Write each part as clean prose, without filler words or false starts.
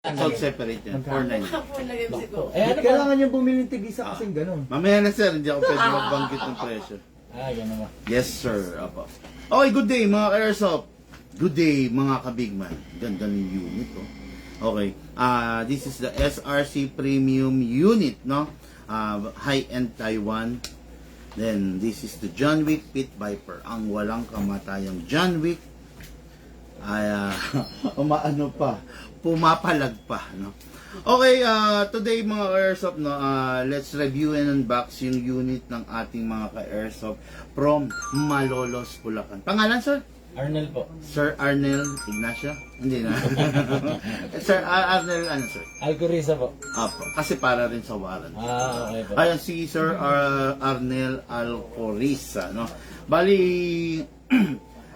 Salt separate yan. 490. Ano kailangan nyo bumili ng tigisa kasing ganun. Mamaya na sir, hindi ako pwede magbanggit ng presyo. Ganun ba? Yes sir. Apo. Okay, good day mga ka-airsoft. Good day mga ka-bigman. Ganda ng unit oh. Okay. This is the SRC Premium unit, no? High-end Taiwan. Then this is the John Wick Pit Viper. Ang walang kamatayang John Wick. Umaano pa, pumapalag pa, no? Okay, today mga ka-airsoft, no, let's review and unbox yung unit ng ating mga ka-airsoft from Malolos, Bulacan. Pangalan, sir? Arnel po. Sir Arnel Ignacio? Hindi na. Sir Arnel, ano, sir? Alcoriza po. Apo, kasi para rin sa warrant. Okay po. Ayan, si Sir Arnel Alcoriza, no? Bali,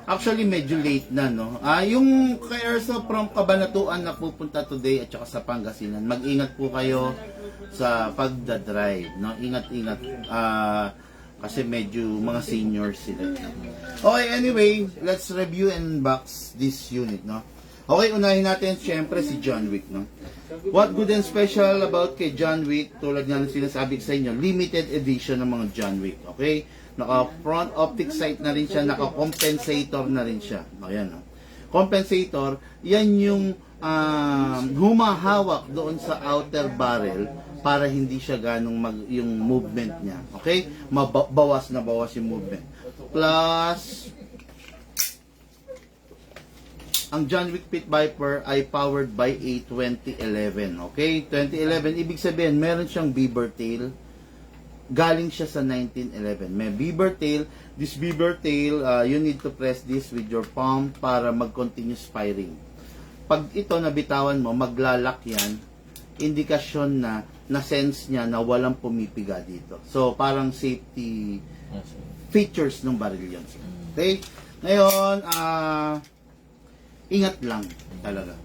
actually, medyo late na, no? Yung ka-airsoft from Cabanatuan na pupunta today at saka sa Pangasinan, mag-ingat po kayo sa pagdadrive, no? Ingat-ingat. Kasi medyo mga seniors sila. Okay, anyway, let's review and unbox this unit, no? Okay, unahin natin syempre si John Wick, no? What good and special about kay John Wick? Tulad nga ng sinasabi ko sa inyo, limited edition ng mga John Wick, okay? Naka front optic sight na rin siya, naka compensator na rin siya. Ayan, no? Compensator, yan yung humahawak doon sa outer barrel para hindi siya ganong yung movement niya. Okay? Bawas na bawas yung movement. Plus, ang John Wick Pit Viper ay powered by a 2011. Okay? 2011, ibig sabihin, meron siyang beaver tail. Galing siya sa 1911. May beaver tail. This beaver tail, you need to press this with your palm para mag-continuous firing. Pag ito nabitawan mo, maglalak yan. Indikasyon na sense niya na walang pumipiga dito. So, parang safety features ng baril yan. Okay? Ngayon, ingat lang talaga.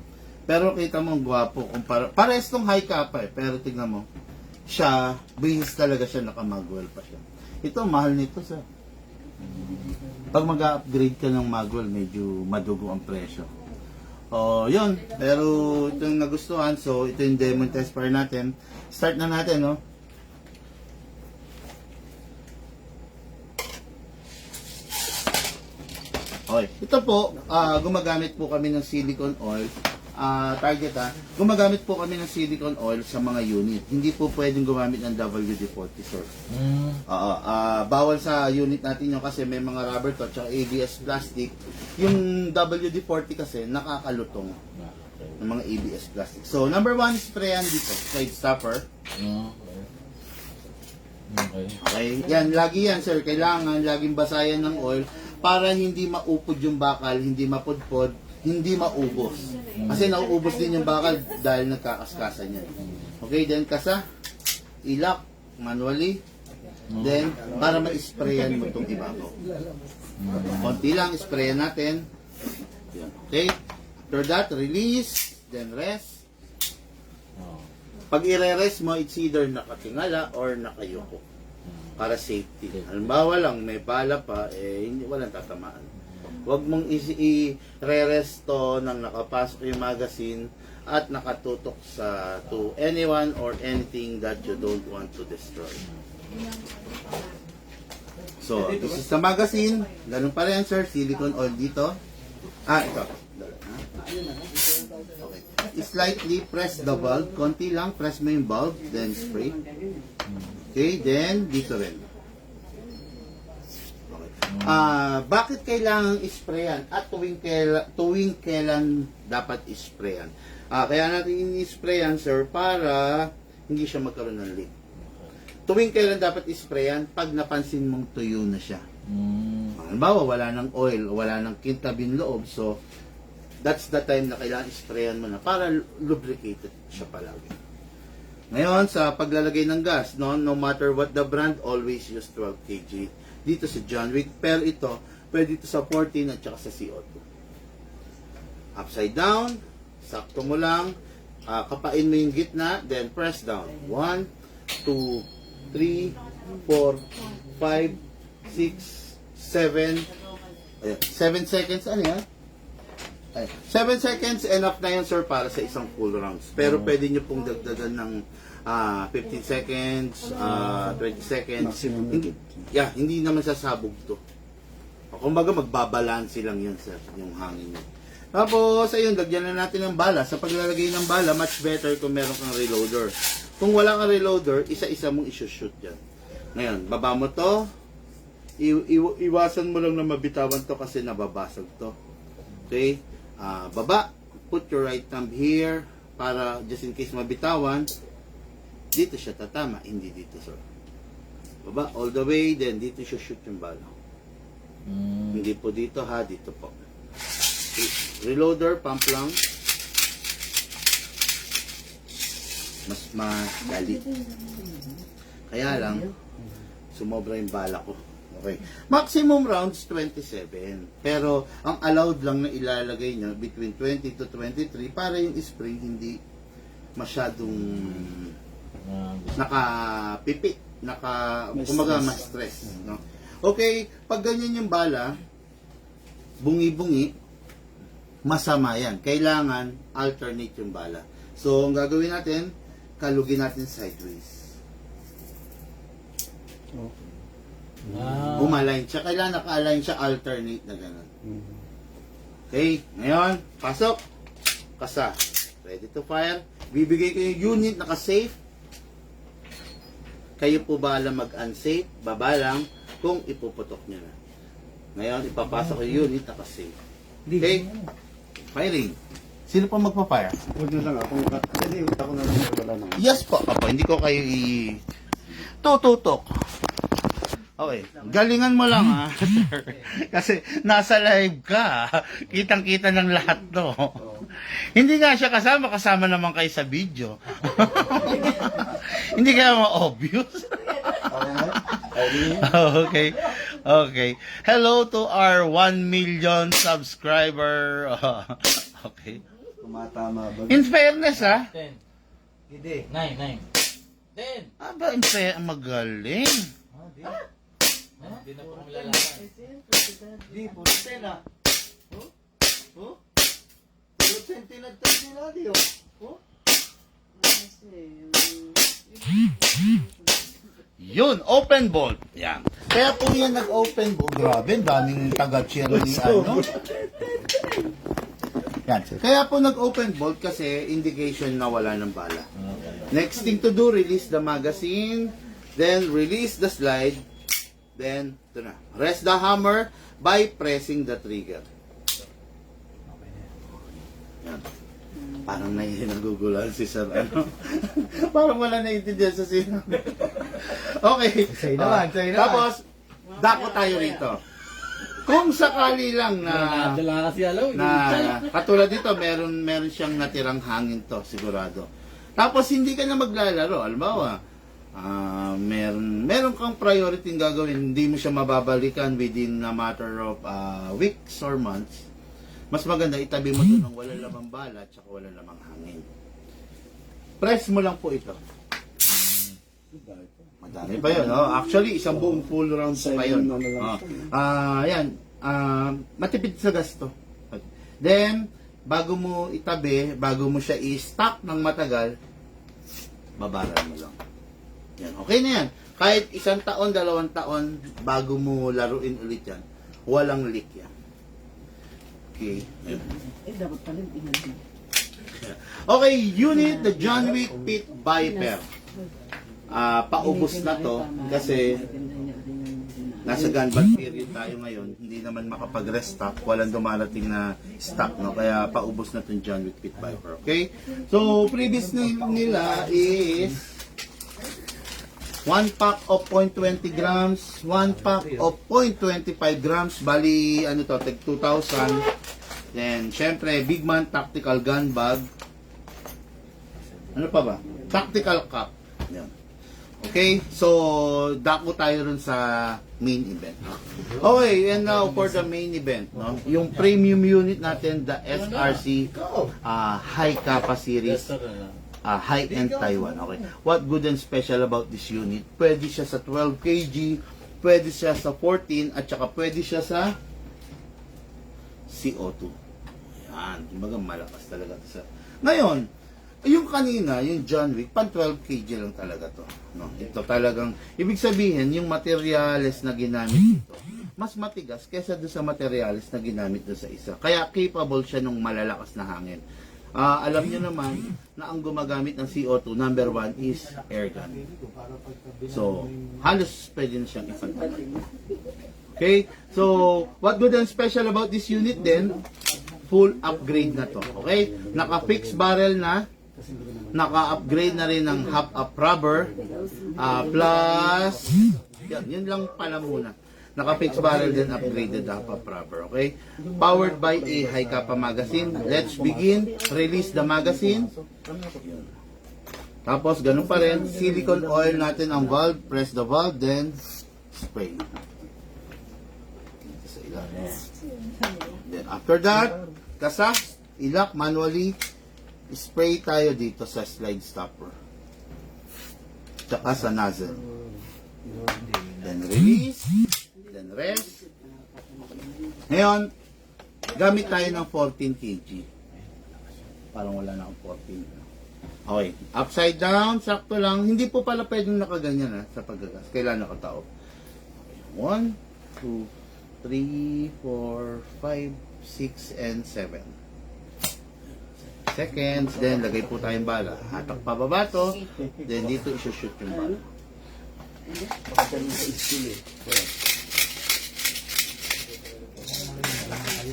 Pero kita mo, ang gwapo. Pares tong high kappa pero tignan mo, siya, bihis talaga siya, naka-magwell pa siya. Ito, mahal nito sa. Pag mag-upgrade ka ng magwell, medyo madugo ang presyo. Yun. Pero ito yung nagustuhan. So, ito yung demo test fire natin. Start na natin, no? Okay. Ito po, gumagamit po kami ng silicone oil. Target gumagamit po kami ng silicone oil sa mga unit. Hindi po pwedeng gumamit ng WD-40 source. Bawal sa unit natin yun kasi may mga rubber to at ABS plastic. Yung WD-40 kasi nakakalutong ng mga ABS plastic. So, number 1, sprayan dito. Side stopper. Okay. Yan, lagi yan sir. Kailangan laging basayan ng oil para hindi maupod yung bakal, hindi mapudpod, hindi maubos. Kasi nauubos din yung bakal dahil nagkakaskasan yan. Okay, then kasa, ilak, manually, then para ma-sprayan mo itong ibabaw. Konti lang, sprayan natin. Yan. Okay, after that, release, then rest. Pag i-rest mo, it's either nakatingala or nakayuko. Para safety. Halimbawa lang, may bala pa, hindi, walang tatamaan. Huwag mong i-re-rest to nang nakapasok yung magazine at nakatutok to anyone or anything that you don't want to destroy. So, this is the magazine. Ganun pa rin, sir. Silicone oil dito. Ito. Okay. Slightly press the bulb. Konti lang. Press mo yung bulb. Then spray. Okay. Then, dito rin. Bakit kailangang isprayan at tuwing kailan dapat isprayan? Kaya natin i-sprayan sir para hindi siya magkaroon ng leak. Tuwing kailan dapat isprayan? Pag napansin mong tuyo na siya. Halimbawa, wala ng oil, wala ng kintabing loob, so that's the time na kailangan isprayan mo na para lubricated siya palagi. Ngayon, sa paglalagay ng gas, no matter what the brand, always use 12 kg. Dito sa John Wick, pero ito, pwede ito sa 14 at saka sa CO2. Upside down, sakto mo lang, kapain mo yung gitna, then press down. 1, 2, 3, 4, 5, 6, 7, 7 seconds, ano yan? 7 seconds, enough na yan, sir, para sa isang full rounds. Pero pwede nyo pong dagdagan ng 15 seconds, 20 seconds. Maximum. Hindi naman sasabog to. Kumbaga, magbabalanse lang yan, sir, yung hangin nyo. Tapos, ayun, lagyan na natin ng bala. Sa paglalagay ng bala, much better kung meron kang reloader. Kung wala kang reloader, isa-isa mong isushoot yan. Ngayon, baba mo to. Iwasan mo lang na mabitawan to kasi nababasag to. Okay? Baba. Put your right thumb here para just in case mabitawan, dito siya tatama, hindi dito, sir. Baba, all the way, then dito siya shoot yung bala. Hindi po dito, ha, dito po. Reloader, pump lang. Mas madali. Kaya lang, sumobra yung bala ko. Okay. Maximum rounds 27. Pero ang allowed lang na ilalagay nyo between 20 to 23 para yung spring hindi masyadong nakapipi, kumaga mas stress, no? Okay, pag ganyan yung bala, bungi-bungi, masama yan. Kailangan alternate yung bala. So, ang gagawin natin, kalugin natin sideways. Umalign siya. Kailangan naka-align siya, alternate na gano'n. Okay, ngayon, pasok. Kasa. Ready to fire. Bibigay ko yung unit naka-safe. Kayo po bahala mag-unsafe. Baba lang kung ipuputok nyo na. Ngayon, ipapasok yung unit naka-safe. Okay? Firing. Sino pa magpa-fire? Huwag na lang ako. Kasi ako na lang wala naman. Yes po. Apo, hindi ko kayo tututok. Okay. Galingan mo lang, ha? Kasi nasa live ka. Kitang-kita ng lahat to. Hindi nga siya kasama naman kayo sa video. Hindi kaya ma-obvious. Okay. Okay. Hello to our 1 million subscriber. Okay. Tumatama ba? In fairness, ha? 10. Hindi. 9. 10. Aba, magaling. Hindi na po kami lalaban. Hindi, puro 10 ah. Oh? Puro 10 tinagtag nila, di oh. Oh? Yun, open bolt. Yan. Kaya po yan nag-open bolt. Grabe, daming taga-cheer ni ano. Yan. Kaya po nag-open bolt kasi indication na wala ng bala. Next thing to do, release the magazine, then release the slide, then, ito na. Rest the hammer by pressing the trigger. Yan. Parang nagugulan si Sir, ano? Parang wala naiintindihan sa sinabi. Okay. Sa'yo naman, sa'yo naman. Tapos, dako tayo rito. Kung sakali lang na Dala kasi alaw. katulad dito, meron siyang natirang hangin to, sigurado. Tapos, hindi ka na maglalaro. Halimbawa, meron kang priority gagawin, hindi mo siya mababalikan within a matter of weeks or months. Mas maganda, itabi mo ito ng wala lamang bala at saka wala lamang hangin. Press mo lang po ito. Madami pa yun, no? Actually, isang buong full round pa yun. Yan. Matipid sa gasto. Then, bago mo itabi, bago mo siya i-stock ng matagal, babaran mo lang. Yan. Okay na yan. Kahit 1 taon, 2 taon, bago mo laruin ulit yan, walang leak yan. Okay. Dapat pala inagin. Okay, unit, the John Wick Pit Viper. Paubos na to kasi nasa gunback period tayo ngayon, hindi naman makapag-restock, walang dumarating na stock, no? Kaya paubos na itong John Wick Pit Viper, okay? So, previous name nila is 1 pack of 0.20 grams, 1 pack of 0.25 grams, bali, ano to, tag 2,000. Then, syempre, Big Man Tactical Gun Bag. Ano pa ba? Tactical Cup. Yan. Okay, so dako tayo rin sa main event. Okay, and now for the main event, no? Yung premium unit natin, the SRC High Kappa Series, high-end Taiwan. Okay. What good and special about this unit? Pwede siya sa 12 kg, pwede siya sa 14, at saka pwede siya sa CO2. Ayan. Yan, kumbaga malakas talaga to sir. Ngayon, yung kanina, yung John Wick, pan 12 kg lang talaga to. No? Ito talagang, ibig sabihin, yung materials na ginamit dito, mas matigas kaysa doon sa materials na ginamit doon sa isa. Kaya capable siya ng malalakas na hangin. Alam niyo naman na ang gumagamit ng CO2, number 1 is air gun. So, halos pwede na siyang ipantay. Okay? So, what good and special about this unit then? Full upgrade na to. Okay? Naka-fixed barrel na. Naka-upgrade na rin ng half-up rubber. Plus, yun lang pala muna. Naka-fixed barrel din, upgraded half-up rubber. Okay? Powered by a high kappa magazine. Let's begin. Release the magazine. Tapos, ganun pa rin. Silicone oil natin ang valve. Press the valve, then spray. Sa ilalim. Then, after that, kasas, ilak manually. Spray tayo dito sa slide stopper. Tsaka sa nozzle. Then release. Then rest. Ngayon, gamit tayo ng 14 kg. Parang wala na akong 14. Okay. Upside down, sakto lang. Hindi po pala pwedeng nakaganyan sa paggagas. Kailangan nakatao. 1, 2, 3, 4, 5, 6, and 7. Seconds, then lagay po tayong bala. Hatak pababa to, then dito isushoot yung bala.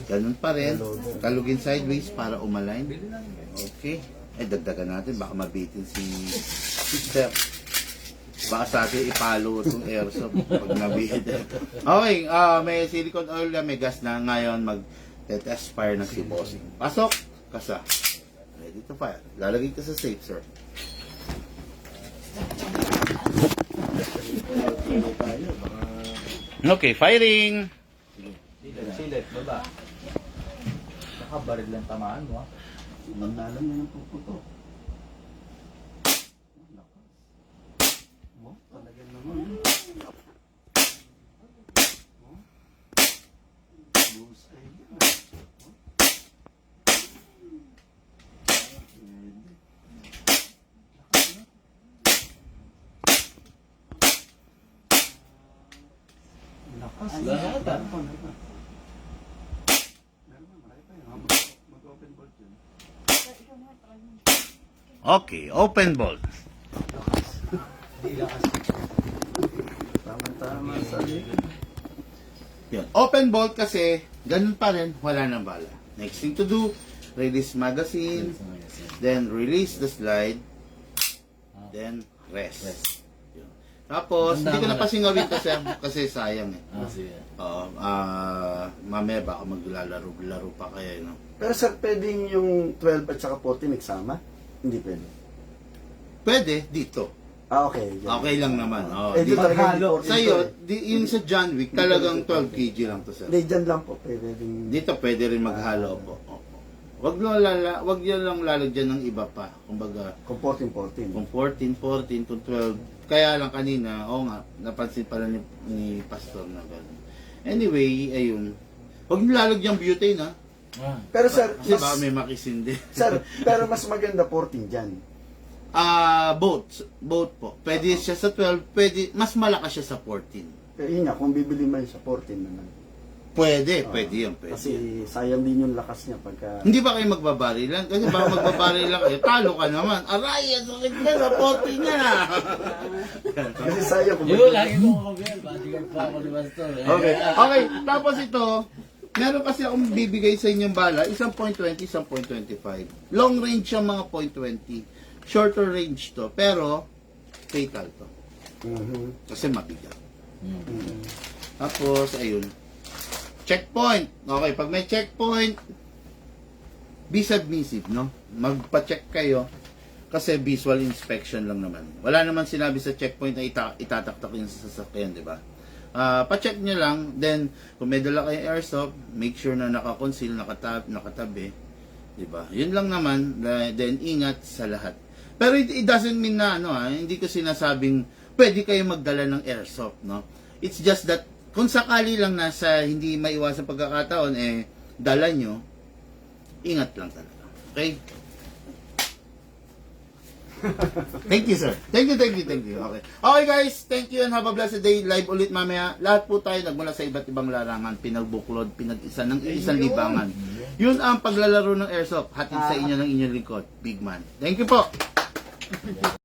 Ganun pa rin, kalugin sideways para umalign. Okay, ay dagdagan natin, baka mabitin si Sir. Baka sa atin ipalo itong airsoft pag nabitin. Okay, may silicone oil na, may gas na. Ngayon mag-test fire na si Bossing. Pasok, kasa. Ready to fire. Lalagay ka sa safe, sir. Okay, firing! Silit, baba. Nakabaril lang tamaan mo. Mandalan niya ng puputo. Talagang naman. Busay yan. Lakas. Lahat, ah. Mag-open board yun. Okay, open bolt. Tama-tama sa Yan. Open bolt kasi, ganun pa rin, wala nang bala. Next thing to do, release magazine, then release the slide, then rest. Yun. Tapos, hindi ko na pasingawin kasi sayang eh. Sige. Oo, mamaya baka maglalaro pa kayo, no? Pero sir, pwedeng yung 12 at saka 14 nagsama? Hindi pwede. Pwede, dito. Okay. Okay lang naman. Oh, Eh, dito. dito talaga Maghalo. Sa'yo, yung sa John Wick, talagang 12 kg lang to, sir. Hindi, dyan lang po. Pwedeng... Dito pwede rin maghalo po. Opo. Wag yan lang lalagyan ng iba pa. Kumbaga, Kung 14. kung 14, kung 12. Kaya lang kanina, nga, napansin pala ni Pastor na gano'n. Anyway, ayun. Huwag nyo lalagyan butane, ha? Pero sir, Kasi baka may makisindi. sir, pero mas maganda 14 dyan. Both po. Pwede siya sa 12, pwede, mas malakas siya sa 14. Pero yun nga, kung bibili man sa 14 naman. Pwede yun, pwede. Kasi sayang din yung lakas niya pagka... Hindi ba kayo magbabarilan? Kasi baka magbabarilan kayo, talo ka naman. Aray, ang sakit na, sa 14 niya na. Kasi sayang kung Yun, lagi ko makabiyal. Bodyguard pa ako ni Pastor. Okay, tapos ito, meron kasi akong bibigay sa inyong bala, isang .20, isang .25. Long range yung mga .20. Shorter range to, pero fatal to. Mhm. Kasi mabigat. Mhm. Tapos, ayun. Checkpoint. Okay, pag may checkpoint, be submissive, no? Magpa-check kayo kasi visual inspection lang naman. Wala naman sinabi sa checkpoint na itataktak yung sasakyan, di ba? Pa-check nyo lang, then kung may dala kayong airsoft, make sure na naka-conceal, nakatabi, di ba? Yun lang naman, then ingat sa lahat. Pero it doesn't mean na hindi ko sinasabing pwede kayo magdala ng airsoft, no? It's just that kung sakali lang nasa hindi maiwasang pagkakataon dala nyo, ingat lang talaga. Okay? Thank you, sir. Thank you. Okay. Okay, guys. Thank you and have a blessed day. Live ulit mamaya. Lahat po tayo nagmula sa iba't ibang larangan. Pinagbuklod, pinag-isa ng isang libangan. Yun ang paglalaro ng airsoft. Hatid sa inyo ng inyong lingkod. Big man. Thank you po.